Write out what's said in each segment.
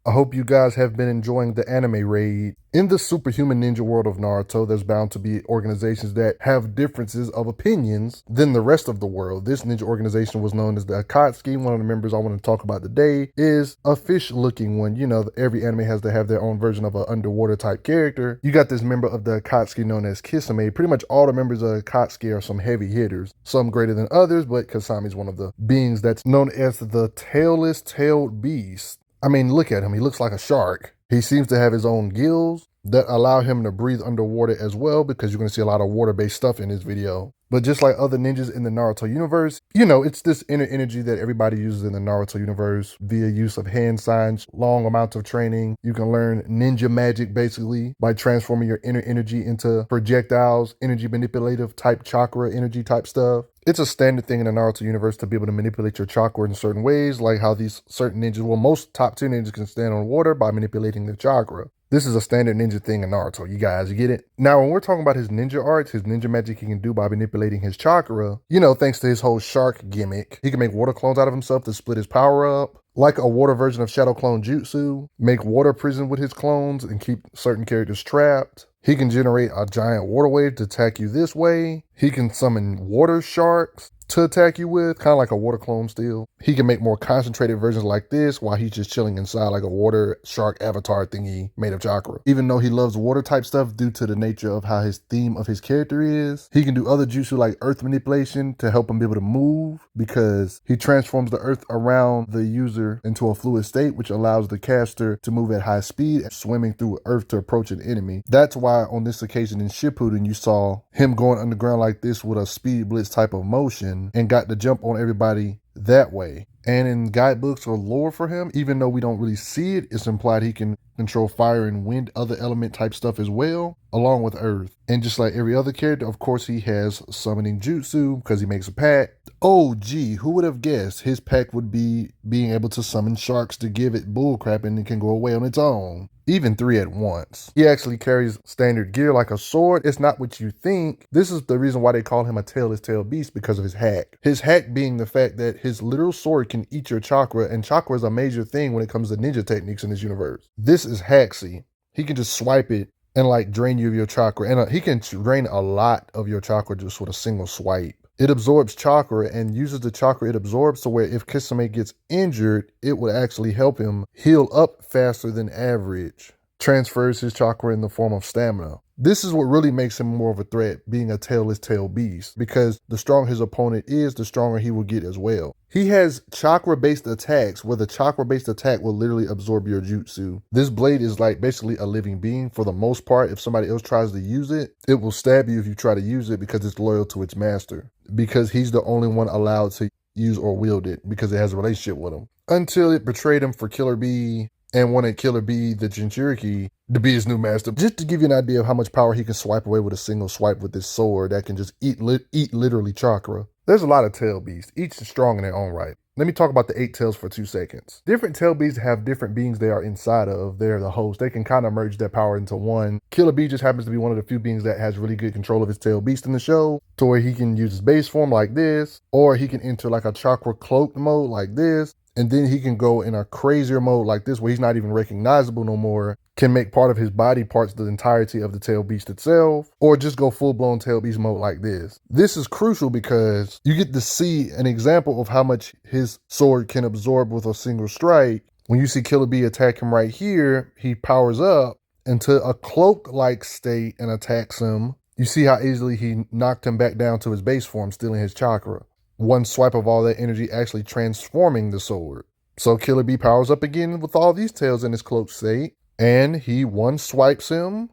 I hope you guys have been enjoying the anime raid. In the superhuman ninja world of Naruto, there's bound to be organizations that have differences of opinions than the rest of the world. This ninja organization was known as the Akatsuki. One of the members I want to talk about today is a fish-looking one. You know, every anime has to have their own version of an underwater type character. You got this member of the Akatsuki known as Kisame. Pretty much all the members of the Akatsuki are some heavy hitters, some greater than others, but Kisame is one of the beings that's known as the tailless tailed beast. I mean, look at him. He looks like a shark. He seems to have his own gills that allow him to breathe underwater as well, because you're going to see a lot of water-based stuff in this video. But just like other ninjas in the Naruto universe, you know, it's this inner energy that everybody uses in the Naruto universe via use of hand signs, long amounts of training. You can learn ninja magic basically by transforming your inner energy into projectiles, energy manipulative type chakra, energy type stuff. It's a standard thing in the Naruto universe to be able to manipulate your chakra in certain ways, like how these certain ninjas, well, most top tier ninjas can stand on water by manipulating their chakra. This is a standard ninja thing in Naruto. You guys, you get it? Now, when we're talking about his ninja arts, his ninja magic he can do by manipulating his chakra, you know, thanks to his whole shark gimmick, he can make water clones out of himself to split his power up. Like a water version of Shadow Clone Jutsu, make water prison with his clones and keep certain characters trapped. He can generate a giant water wave to attack you this way. He can summon water sharks to attack you with, kind of like a water clone still. He can make more concentrated versions like this while he's just chilling inside like a water shark avatar thingy made of chakra. Even though he loves water type stuff due to the nature of how his theme of his character is, he can do other jutsu like earth manipulation to help him be able to move, because he transforms the earth around the user into a fluid state, which allows the caster to move at high speed, swimming through earth to approach an enemy. That's why on this occasion in Shippuden, you saw him going underground like this with a speed blitz type of motion and got the jump on everybody that way. And in guidebooks or lore for him, even though we don't really see it, it's implied he can control fire and wind, other element type stuff as well, along with earth. And just like every other character, of course, he has summoning jutsu because he makes a pact. Oh, gee, who would have guessed his pact would be being able to summon sharks to give it bullcrap and it can go away on its own. Even 3 at once. He actually carries standard gear like a sword. It's not what you think. This is the reason why they call him a tailless tailed beast, because of his hack. His hack being the fact that his literal sword can eat your chakra, and chakra is a major thing when it comes to ninja techniques in this universe. This is Haxy. He can just swipe it and like drain you of your chakra. And he can drain a lot of your chakra just with a single swipe. It absorbs chakra and uses the chakra it absorbs to where if Kisame gets injured, it would actually help him heal up faster than average. Transfers his chakra in the form of stamina. This is what really makes him more of a threat, being a tailless tailed beast, because the stronger his opponent is, the stronger he will get as well. He has chakra-based attacks, where the chakra-based attack will literally absorb your jutsu. This blade is like basically a living being for the most part. If somebody else tries to use it, it will stab you if you try to use it, because it's loyal to its master. Because he's the only one allowed to use or wield it, because it has a relationship with him. Until it betrayed him for Killer Bee and wanted Killer Bee, the Jinchuriki, to be his new master. Just to give you an idea of how much power he can swipe away with a single swipe with this sword that can just eat literally chakra. There's a lot of tail beasts, each strong in their own right. Let me talk about the 8 tails for 2 seconds. Different tail beasts have different beings they are inside of. They're the host. They can kind of merge their power into one. Killer Bee just happens to be one of the few beings that has really good control of his tail beast in the show, to where he can use his base form like this, or he can enter like a chakra cloaked mode like this, and then he can go in a crazier mode like this where he's not even recognizable no more, can make part of his body parts the entirety of the tail beast itself, or just go full-blown tail beast mode like this. This is crucial because you get to see an example of how much his sword can absorb with a single strike. When you see Killer Bee attack him right here, he powers up into a cloak-like state and attacks him. You see how easily he knocked him back down to his base form, stealing his chakra. One swipe of all that energy actually transforming the sword. So Killer Bee powers up again with all these tails in his cloaked state, and he one swipes him.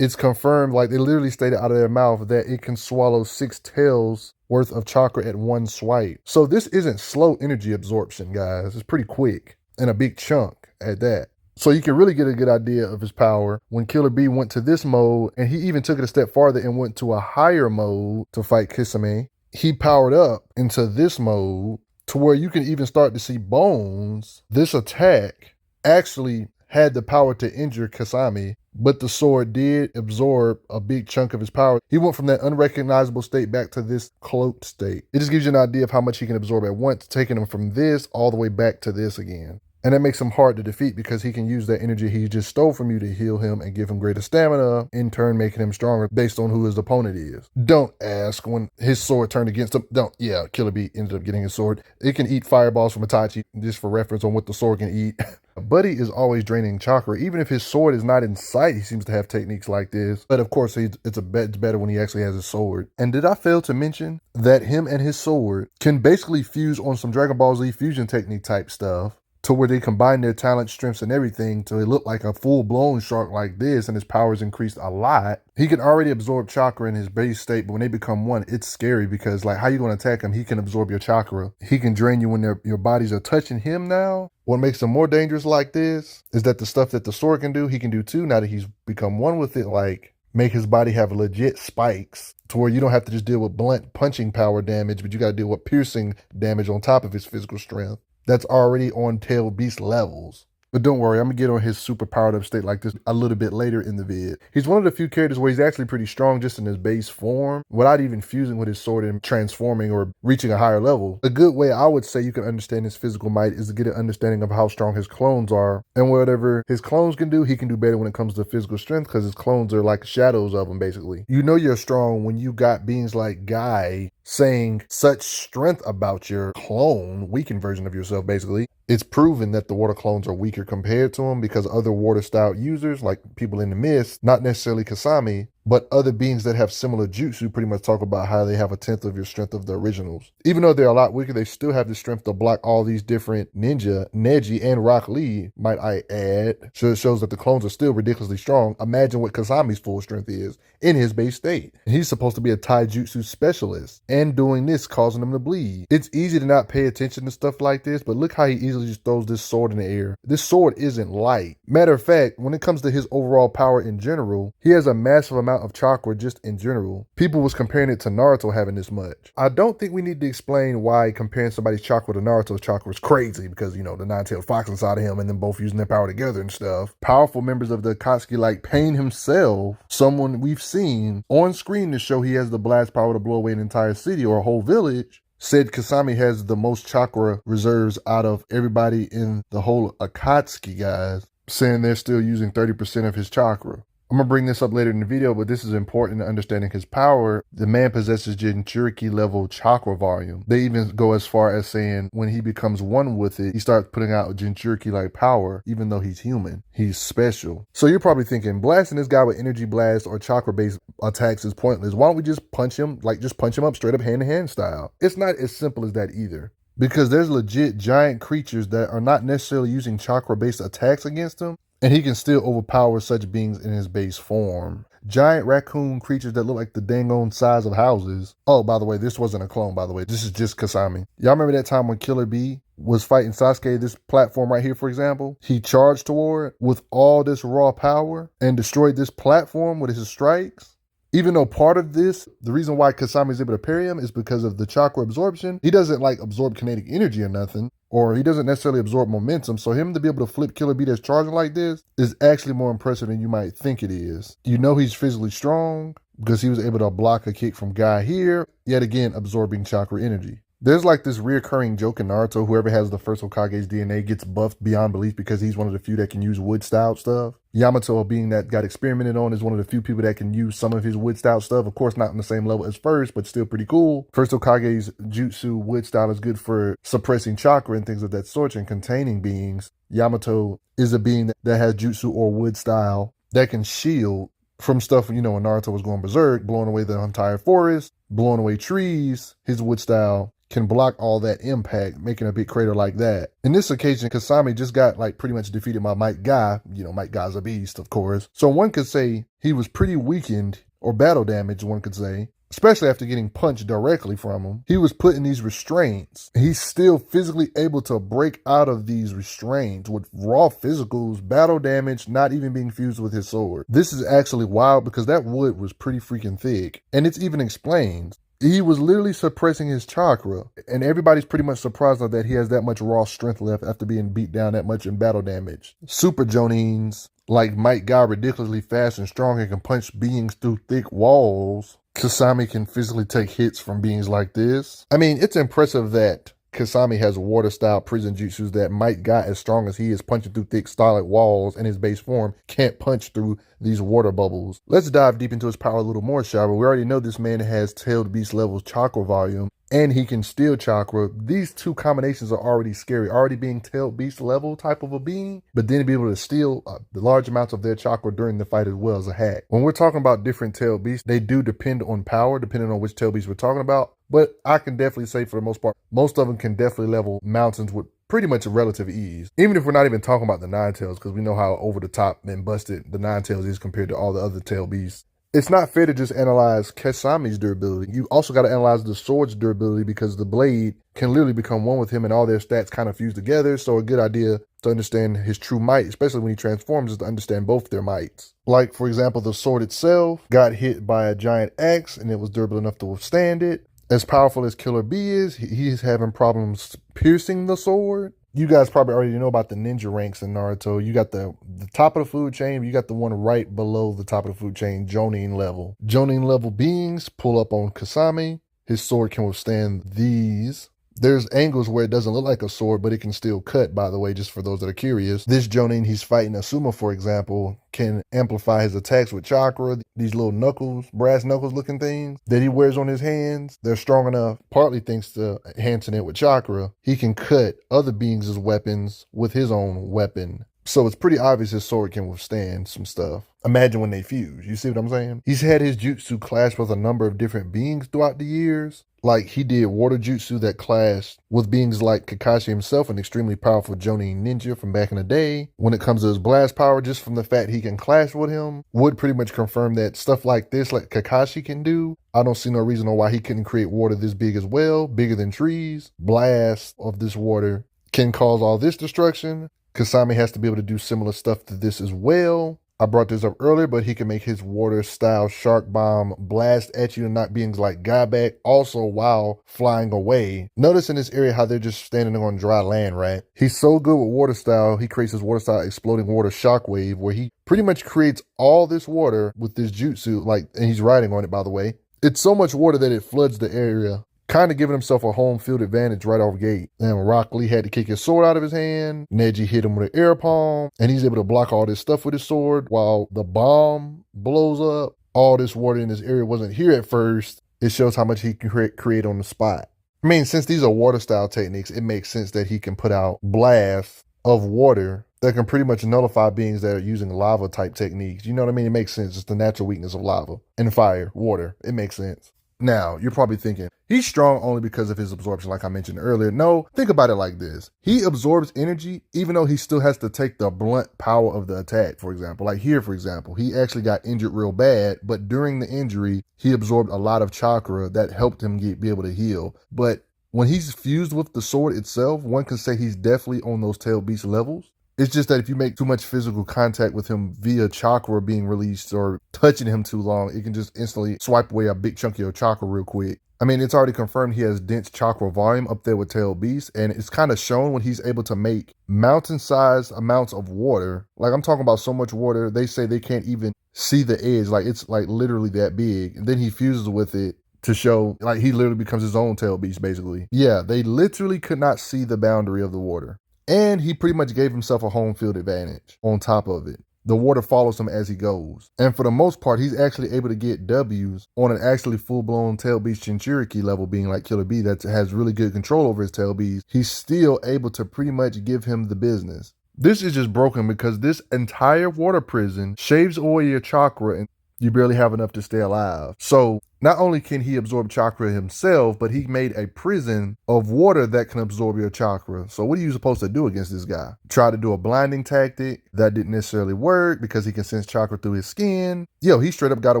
It's confirmed, like they literally stated out of their mouth, that it can swallow 6 tails worth of chakra at one swipe. So this isn't slow energy absorption, guys. It's pretty quick, and a big chunk at that. So you can really get a good idea of his power when Killer Bee went to this mode, and he even took it a step farther and went to a higher mode to fight Kisame. He powered up into this mode to where you can even start to see bones. This attack actually had the power to injure Kisame, but the sword did absorb a big chunk of his power. He went from that unrecognizable state back to this cloaked state. It just gives you an idea of how much he can absorb at once, taking him from this all the way back to this again. And that makes him hard to defeat because he can use that energy he just stole from you to heal him and give him greater stamina, in turn making him stronger based on who his opponent is. Don't ask when his sword turned against him. Yeah, Killer Bee ended up getting his sword. It can eat fireballs from Itachi, just for reference on what the sword can eat. Buddy is always draining chakra. Even if his sword is not in sight, he seems to have techniques like this. But of course, it's better when he actually has his sword. And did I fail to mention that him and his sword can basically fuse on some Dragon Ball Z fusion technique type stuff, to where they combine their talent, strengths, and everything to look like a full-blown shark like this, and his powers increased a lot. He can already absorb chakra in his base state, but when they become one, it's scary because, like, how you going to attack him? He can absorb your chakra. He can drain you when your bodies are touching him now. What makes him more dangerous like this is that the stuff that the sword can do, he can do too, now that he's become one with it, like make his body have legit spikes to where you don't have to just deal with blunt punching power damage, but you got to deal with piercing damage on top of his physical strength. That's already on Tail Beast levels. But don't worry, I'm going to get on his super powered up state like this a little bit later in the vid. He's one of the few characters where he's actually pretty strong just in his base form, without even fusing with his sword and transforming or reaching a higher level. A good way I would say you can understand his physical might is to get an understanding of how strong his clones are. And whatever his clones can do, he can do better when it comes to physical strength because his clones are like shadows of him, basically. You know you're strong when you got beings like Guy saying such strength about your clone, weakened version of yourself, basically. It's proven that the water clones are weaker compared to them because other water style users, like people in the mist, not necessarily Kisame, but other beings that have similar jutsu pretty much talk about how they have 1/10 of your strength of the originals. Even though they're a lot weaker, they still have the strength to block all these different ninja, Neji, and Rock Lee, might I add. So it shows that the clones are still ridiculously strong. Imagine what Kasame's full strength is in his base state. He's supposed to be a taijutsu specialist, and doing this causing him to bleed. It's easy to not pay attention to stuff like this, but look how he easily just throws this sword in the air. This sword isn't light. Matter of fact, when it comes to his overall power in general, he has a massive amount of chakra just in general. People was comparing it to Naruto having this much. I don't think we need to explain why comparing somebody's chakra to Naruto's chakra is crazy because, you know, the nine-tailed fox inside of him and then both using their power together and stuff. Powerful members of the Akatsuki like Pain himself, someone we've seen on screen to show he has the blast power to blow away an entire city or a whole village, said Kisame has the most chakra reserves out of everybody in the whole Akatsuki, guys, saying they're still using 30% of his chakra. I'm going to bring this up later in the video, but this is important in understanding his power. The man possesses Jinchuriki level chakra volume. They even go as far as saying when he becomes one with it, he starts putting out Jinchuriki like power, even though he's human. He's special. So you're probably thinking, blasting this guy with energy blast or chakra-based attacks is pointless. Why don't we just punch him, just punch him up straight up hand-to-hand style? It's not as simple as that either. Because there's legit giant creatures that are not necessarily using chakra-based attacks against him, and he can still overpower such beings in his base form. Giant raccoon creatures that look like the dang on size of houses. Oh, by the way, this wasn't a clone, by the way. This is just Kisame. Y'all remember that time when Killer Bee was fighting Sasuke, this platform right here, for example? He charged toward with all this raw power and destroyed this platform with his strikes? Even though part of this, the reason why Kisame is able to parry him is because of the chakra absorption. He doesn't like absorb kinetic energy or nothing, or he doesn't necessarily absorb momentum. So him to be able to flip Killer Bee that's charging like this is actually more impressive than you might think it is. You know he's physically strong because he was able to block a kick from Guy here, yet again absorbing chakra energy. There's like this reoccurring joke in Naruto, whoever has the first Hokage's DNA gets buffed beyond belief because he's one of the few that can use wood-style stuff. Yamato, being that got experimented on, is one of the few people that can use some of his wood-style stuff. Of course, not on the same level as first, but still pretty cool. First Hokage's jutsu wood-style is good for suppressing chakra and things of that sort and containing beings. Yamato is a being that has jutsu or wood-style that can shield from stuff, you know, when Naruto was going berserk, blowing away the entire forest, blowing away trees. His wood-style can block all that impact, making a big crater like that. In this occasion, Kisame just got pretty much defeated by Might Guy. You know, Might Guy's a beast, of course. So one could say he was pretty weakened or battle damaged, one could say, especially after getting punched directly from him. He was put in these restraints. He's still physically able to break out of these restraints with raw physicals, battle damage, not even being fused with his sword. This is actually wild because that wood was pretty freaking thick. And it's even explained. He was literally suppressing his chakra, and everybody's pretty much surprised that he has that much raw strength left after being beat down that much in battle damage. Super Jonins, like Might Guy, ridiculously fast and strong and can punch beings through thick walls. Kisame can physically take hits from beings like this. I mean, it's impressive that Kisame has water-style prison jutsus that might got as strong as he is, punching through thick solid walls, and his base form can't punch through these water bubbles. Let's dive deep into his power a little more, shall we? We already know this man has tailed beast levels chakra volume, and he can steal chakra. These two combinations are already scary. Already being tailed beast level type of a being, but then to be able to steal the large amounts of their chakra during the fight as well as a hack. When we're talking about different tailed beasts, they do depend on power, depending on which tailed beast we're talking about. But I can definitely say for the most part, most of them can definitely level mountains with pretty much a relative ease. Even if we're not even talking about the nine tails, because we know how over the top and busted the nine tails is compared to all the other tail beasts. It's not fair to just analyze Kisame's durability. You also got to analyze the sword's durability, because the blade can literally become one with him and all their stats kind of fuse together. So a good idea to understand his true might, especially when he transforms, is to understand both their mights. Like, for example, the sword itself got hit by a giant axe and it was durable enough to withstand it. As powerful as Killer B is, he's having problems piercing the sword. You guys probably already know about the ninja ranks in Naruto. You got the top of the food chain, you got the one right below the top of the food chain, Jonin level. Jonin level beings pull up on Kisame. His sword can withstand these. There's angles where it doesn't look like a sword, but it can still cut, by the way, just for those that are curious. This Jonin he's fighting, Asuma, for example, can amplify his attacks with chakra. These little knuckles, brass knuckles looking things that he wears on his hands, they're strong enough, partly thanks to enhancing it with chakra. He can cut other beings' weapons with his own weapon. So it's pretty obvious his sword can withstand some stuff. Imagine when they fuse. You see what I'm saying? He's had his jutsu clash with a number of different beings throughout the years. Like, he did water jutsu that clashed with beings like Kakashi himself, an extremely powerful Jonin ninja from back in the day. When it comes to his blast power, just from the fact he can clash with him, would pretty much confirm that stuff like this, like Kakashi can do, I don't see no reason why he couldn't create water this big as well, bigger than trees. Blast of this water can cause all this destruction. Kisame has to be able to do similar stuff to this as well. I brought this up earlier, but he can make his water-style shark bomb blast at you and knock beings like Guy back, also while flying away. Notice in this area how they're just standing on dry land, right? He's so good with water-style, he creates his water-style exploding water shockwave, where he pretty much creates all this water with this jutsu, and he's riding on it, by the way. It's so much water that it floods the area, kind of giving himself a home field advantage right off gate. And Rock Lee had to kick his sword out of his hand. Neji hit him with an air palm, and he's able to block all this stuff with his sword while the bomb blows up. All this water in this area wasn't here at first. It shows how much he can create on the spot. I mean, since these are water style techniques, it makes sense that he can put out blasts of water that can pretty much nullify beings that are using lava type techniques. You know what I mean? It makes sense. It's the natural weakness of lava and fire, water. It makes sense. Now, you're probably thinking, he's strong only because of his absorption, like I mentioned earlier. No, think about it like this. He absorbs energy, even though he still has to take the blunt power of the attack, for example. Like here, for example, he actually got injured real bad, but during the injury, he absorbed a lot of chakra that helped him be able to heal. But when he's fused with the sword itself, one can say he's definitely on those tail beast levels. It's just that if you make too much physical contact with him via chakra being released or touching him too long, it can just instantly swipe away a big chunk of your chakra real quick. I mean, it's already confirmed he has dense chakra volume up there with tail beast, and it's kind of shown when he's able to make mountain-sized amounts of water. Like, I'm talking about so much water, they say they can't even see the edge. Like, it's like literally that big. And then he fuses with it to show, like, he literally becomes his own tail beast, basically. Yeah, they literally could not see the boundary of the water. And he pretty much gave himself a home field advantage on top of it. The water follows him as he goes. And for the most part, he's actually able to get W's on an actually full-blown tail beast Jinchuriki level being like Killer B that has really good control over his tail beast. He's still able to pretty much give him the business. This is just broken because this entire water prison shaves away your chakra and you barely have enough to stay alive. So not only can he absorb chakra himself, but he made a prison of water that can absorb your chakra. So what are you supposed to do against this guy? Try to do a blinding tactic. That didn't necessarily work because he can sense chakra through his skin. Yo, he straight up got a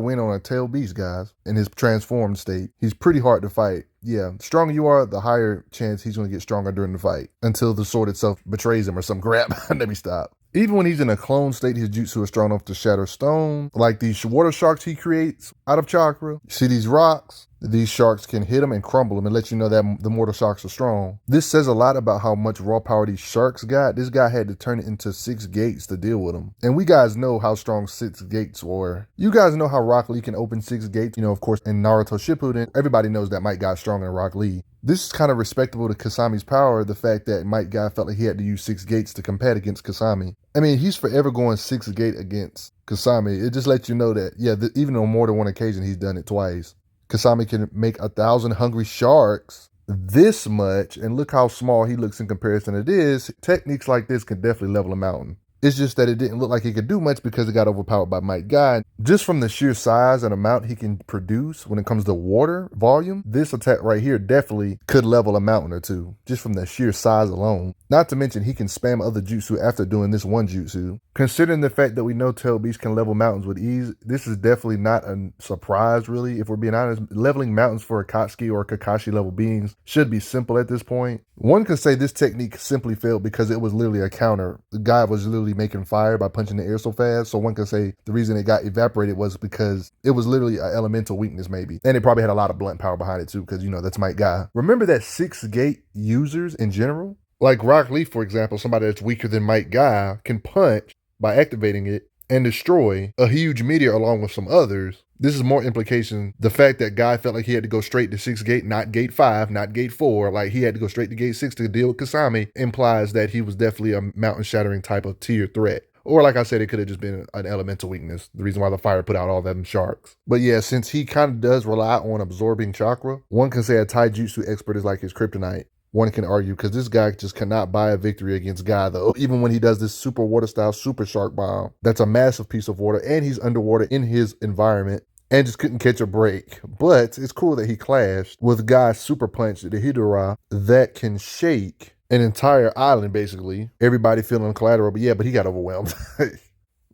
win on a tail beast, guys, in his transformed state. He's pretty hard to fight. Yeah, the stronger you are, the higher chance he's going to get stronger during the fight until the sword itself betrays him or some crap. Let me stop. Even when he's in a clone state, his jutsu is strong enough to shatter stone. Like these water sharks he creates out of chakra. See these rocks? these sharks can hit him and crumble him and let you know that the mortal sharks are strong. This says a lot about how much raw power these sharks got. This guy had to turn it into 6 gates to deal with them. And we guys know how strong 6 gates were. You guys know how Rock Lee can open 6 gates. You know, of course, in Naruto Shippuden, everybody knows that Might got stronger than Rock Lee. This is kind of respectable to Kisame's power, the fact that Might Guy felt like he had to use 6 gates to compete against Kisame. I mean, he's forever going 6 gate against Kisame. It just lets you know that, yeah, even on more than one occasion, he's done it twice. Kisame can make 1,000 hungry sharks this much, and look how small he looks in comparison to this. Techniques like this can definitely level a mountain. It's just that it didn't look like he could do much because it got overpowered by Might Guy. Just from the sheer size and amount he can produce when it comes to water volume, this attack right here definitely could level a mountain or two, just from the sheer size alone. Not to mention he can spam other jutsu after doing this one jutsu. Considering the fact that we know Tail Beast can level mountains with ease, this is definitely not a surprise really. If we're being honest, leveling mountains for Akatsuki or Kakashi level beings should be simple at this point. One could say this technique simply failed because it was literally a counter. The guy was literally making fire by punching the air so fast, so one could say the reason it got evaporated was because it was literally an elemental weakness maybe. And it probably had a lot of blunt power behind it too, because you know, that's Might Guy. Remember that 6 gate users in general? Like Rock Lee, for example, somebody that's weaker than Might Guy can punch by activating it and destroy a huge meteor along with some others. This is more implication. The fact that Guy felt like he had to go straight to 6 gate, not gate 5, not gate 4, like he had to go straight to gate 6 to deal with Kisame, implies that he was definitely a mountain shattering type of tier threat. Or like I said, it could have just been an elemental weakness, the reason why the fire put out all them sharks. But yeah, since he kind of does rely on absorbing chakra, one can say a taijutsu expert is like his kryptonite. One can argue, because this guy just cannot buy a victory against Guy, though. Even when he does this super water style super shark bomb, that's a massive piece of water, and he's underwater in his environment, and just couldn't catch a break. But it's cool that he clashed with Guy's super punch, the Hidora, that can shake an entire island, basically. Everybody feeling collateral, but yeah, but he got overwhelmed.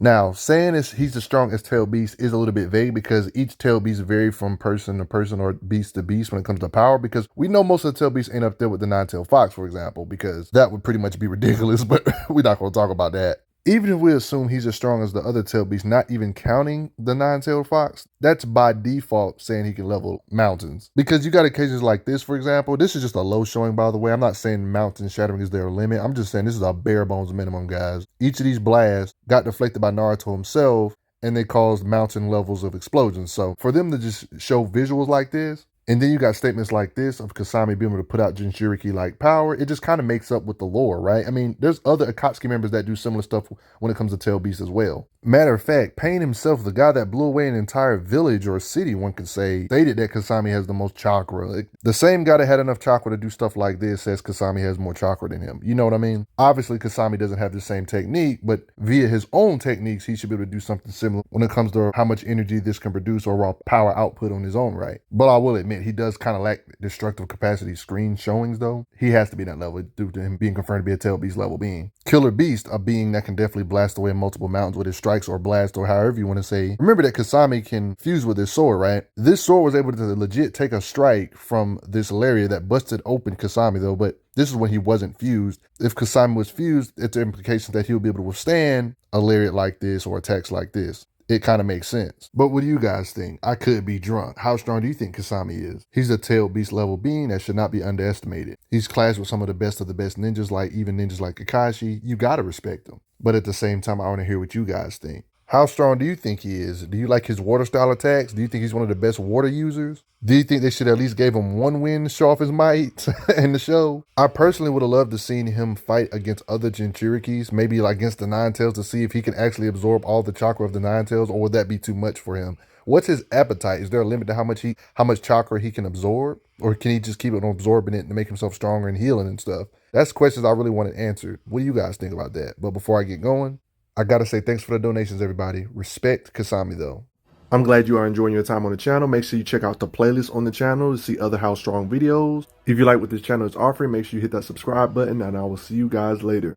Now, saying he's the strongest tail beast is a little bit vague because each tail beast vary from person to person or beast to beast when it comes to power, because we know most of the tail beasts ain't up there with the 9-tailed fox, for example, because that would pretty much be ridiculous, but we're not going to talk about that. Even if we assume he's as strong as the other tail beasts, not even counting the 9-tailed fox, that's by default saying he can level mountains. Because you got occasions like this, for example. This is just a low showing, by the way. I'm not saying mountain shattering is their limit. I'm just saying this is a bare bones minimum, guys. Each of these blasts got deflected by Naruto himself, and they caused mountain levels of explosions. So for them to just show visuals like this, and then you got statements like this of Kisame being able to put out Jinchuriki-like power, it just kind of makes up with the lore, right? I mean, there's other Akatsuki members that do similar stuff when it comes to Tail Beast as well. Matter of fact, Pain himself, the guy that blew away an entire village or city, one could say, stated that Kisame has the most chakra. Like, the same guy that had enough chakra to do stuff like this says Kisame has more chakra than him. You know what I mean? Obviously, Kisame doesn't have the same technique, but via his own techniques, he should be able to do something similar when it comes to how much energy this can produce or raw power output on his own right. But I will admit, he does kind of lack destructive capacity screen showings, though. He has to be that level due to him being confirmed to be a Tail Beast level being. Killer Beast, a being that can definitely blast away multiple mountains with his strikes or blast or however you want to say. Remember that Kisame can fuse with his sword, right? This sword was able to legit take a strike from this lariat that busted open Kisame, though, but this is when he wasn't fused. If Kisame was fused, it's the implication that he'll be able to withstand a lariat like this or attacks like this. It kind of makes sense. But what do you guys think? I could be drunk. How strong do you think Kisame is? He's a Tail Beast level being that should not be underestimated. He's clashed with some of the best ninjas, like even ninjas like Kakashi. You gotta respect him. But at the same time, I want to hear what you guys think. How strong do you think he is? Do you like his water style attacks? Do you think he's one of the best water users? Do you think they should at least give him one win to show off his might in the show? I personally would have loved to seen him fight against other Jinchurikis, maybe like against the 9-tails, to see if he can actually absorb all the chakra of the 9-tails, or would that be too much for him? What's his appetite? Is there a limit to how much chakra he can absorb? Or can he just keep on absorbing it to make himself stronger and healing and stuff? That's questions I really wanted answered. What do you guys think about that? But before I get going, I gotta say thanks for the donations, everybody. Respect Kisame, though. I'm glad you are enjoying your time on the channel. Make sure you check out the playlist on the channel to see other How Strong videos. If you like what this channel is offering, make sure you hit that subscribe button, and I will see you guys later.